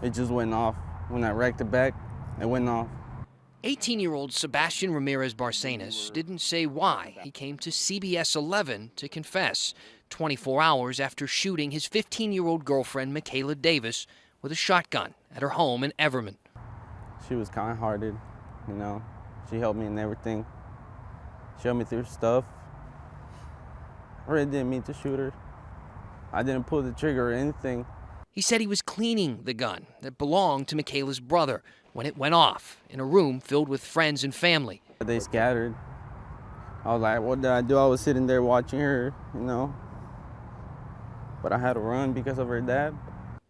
It just went off. When I racked it back, it went off. 18-year-old Sebastian Ramirez-Barcenas didn't say why he came to CBS 11 to confess 24 hours after shooting his 15-year-old girlfriend, Michaela Davis, with a shotgun at her home in Everman. She was kind-hearted, you know. She helped me in everything. Showed me through stuff. I really didn't mean to shoot her. I didn't pull the trigger or anything. He said he was cleaning the gun that belonged to Michaela's brother when it went off in a room filled with friends and family. They scattered. I was like, what did I do? I was sitting there watching her, you know. But I had to run because of her dad.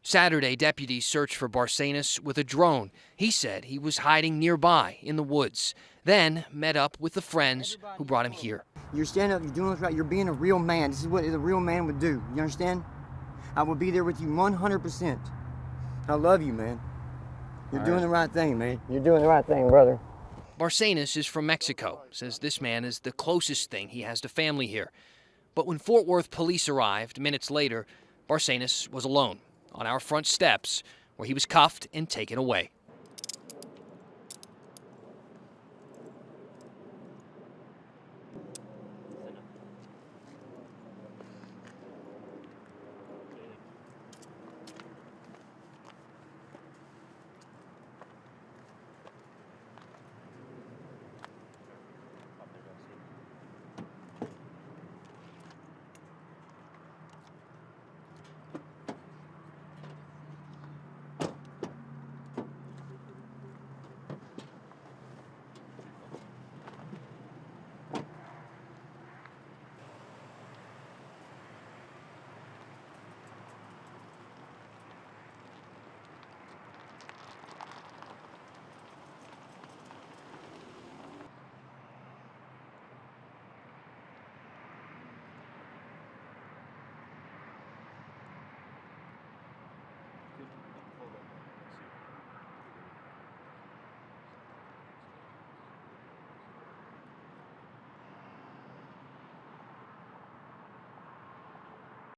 Saturday, deputies searched for Barcenas with a drone. He said he was hiding nearby in the woods, then met up with the friends who brought him here. You're standing up, you're doing what's right, you're being a real man. This is what a real man would do. You understand? I will be there with you 100%. I love you, man. You're doing the right thing, man. You're doing the right thing, brother. Barcenas is from Mexico, says this man is the closest thing he has to family here. But when Fort Worth police arrived minutes later, Barcenas was alone on our front steps where he was cuffed and taken away.